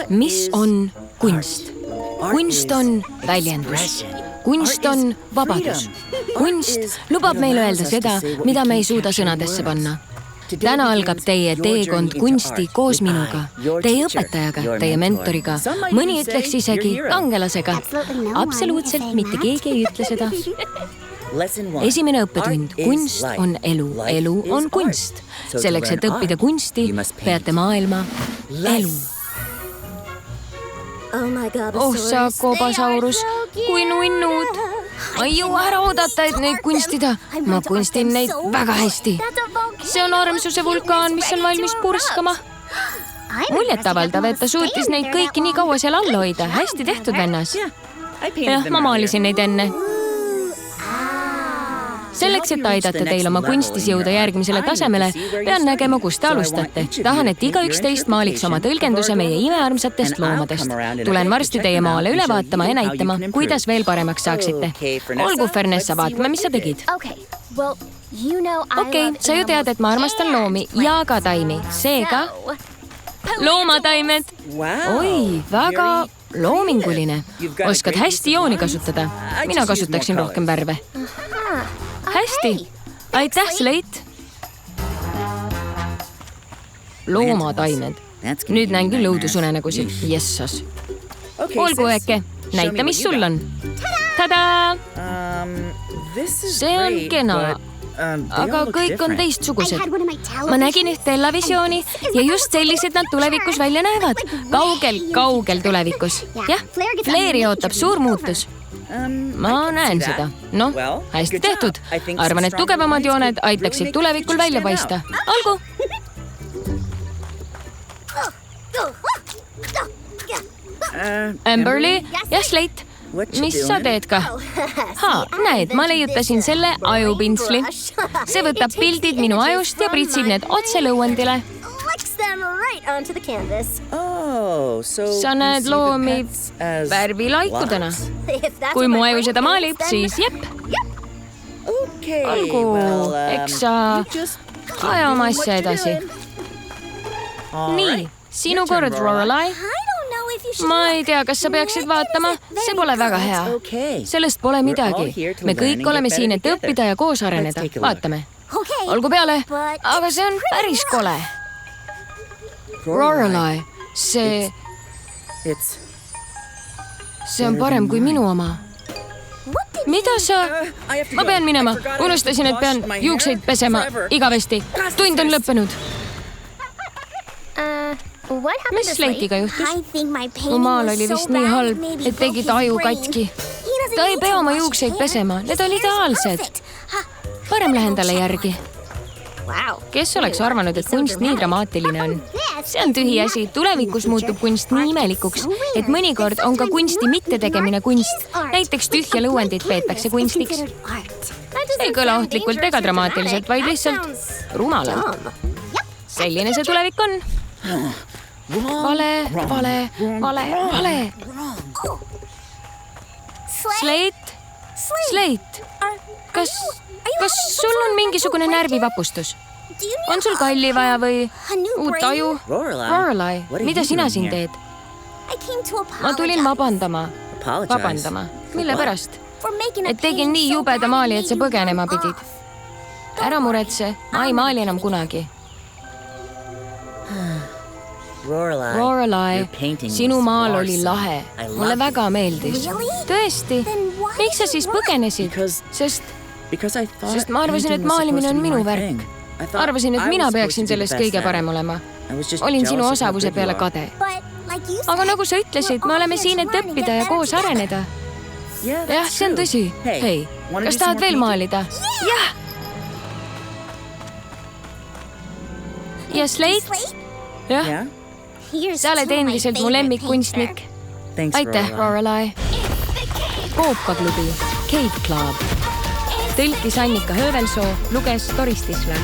Mis on kunst? Kunst on väljendus. Kunst on vabadus. Kunst lubab meil öelda seda, mida me ei suuda sõnadesse panna. Täna algab teie teekond kunsti koos minuga, teie õpetajaga, teie mentoriga, mõni ütleks isegi kangelasega. Absoluutselt mitte keegi ei ütle seda. Esimene õppetund. Kunst on elu. Elu on kunst. Selleks, et õppida kunsti, peate maailma elu. Oh sa kobasaurus, kui nunnud. Ma ei jõua ära oodata, et neid kunstida. Ma kunstin neid väga hästi. See on armsuse vulkaan, mis on valmis purskama. Muljetavaldav, et ta suutis neid kõiki nii kaua seal alla hoida. Hästi tehtud, vennas. Jah, ma maalisin neid enne. Selleks, et aidata teil oma kunstis jõuda järgmisele tasemele, pean nägema, kus te alustate. Tahan, et igaüks teist maaliks oma tõlgenduse meie imearmsati loomadest. Tulen varsti teie maale üle vaatama ja näitama, kuidas veel paremaks saaksite. Olgu, Fernessa, vaatame, mis sa tegid. Okei, sa ju tead, et ma armastan loomi ja ka taimi. Seega, loomataimed. Oi, väga loominguline. Oskad hästi jooni kasutada. Mina kasutaksin rohkem värve. Hästi. Aitäh, Slate. Loomataimed. Nüüd näen küll õudusunenägusid. Jessas. Olgu, Eke. Näita, mis sul on. Tada! See on kena. Aga kõik on teistsugused. Ma nägin üht televisiooni ja just sellised nad tulevikus välja näevad. Kaugel tulevikus. Jah, Flairi ootab suur muutus. Ma näen seda. Noh, hästi tehtud. Arvan, et tugevamad jooned aitaksid tulevikul välja paista. Olgu! Amberly ja Slate. Mis sa teed ka? Näed, ma leiutasin selle ajupinsli. See võtab pildid minu ajust ja pritsib need otse lõuendile. Sa näed loomi värvilaikudena. Kui mu aju seda maalib, siis jep. Olgu, eks sa aja oma asja edasi. Nii, sinu kord, Lorelai. Ma ei tea, kas sa peaksid vaatama. See pole väga hea. Sellest pole midagi. Me kõik oleme siin, et õppida ja koos areneda. Vaatame. Olgu peale, aga see on päris kole. Lorelai, see on parem kui minu oma. Mida sa? Ma pean minema. Unustasin, et pean juukseid pesema igavesti. Tund on lõppenud. Mis Slate'iga juhtus? Mu maal oli vist nii halb, et tegid aju katki. Ta ei pea oma juukseid pesema. Need oli ideaalsed. Parem lähen talle järgi. Kes oleks arvanud, et kunst nii dramaatiline on? See on tühi asi. Tulevikus muutub kunst nii imelikuks, et mõnikord on ka kunsti mittetegemine kunst. Näiteks tühja lõuendit peetakse kunstiks. Ei kõla ohtlikult ega dramaatiliselt, vaid lihtsalt rumalalt. Selline see tulevik on. Vale. Slate. Kas sul on mingisugune närvivapustus? On sul kalli vaja või uut aju? Lorelai, mida sina siin teed? Ma tulin vabandama. Mille pärast? Et tegin nii jubeda maali, et sa põgenema pidid. Ära muretse, ma ei maali enam kunagi. Lorelai, sinu maal oli lahe. Mulle väga meeldis. Tõesti? Miks sa siis põgenesid? Sest ma arvasin, et maalimine on minu värk. Arvasin, et mina peaksin sellest kõige parem olema. Olin sinu osavuse peale kade. Aga nagu sa ütlesid, me oleme siin, et õppida ja koos areneda. Jah, see on tõsi. Hei, kas tahad veel maalida? Jah! Ja Slate? Jah? Sa oled endiselt mu lemmikkunstnik. Aitäh, Lorelai. Koopaklubi, Cave Club. Tõlkis Annika Höövelsoo, luges Doris Tisler.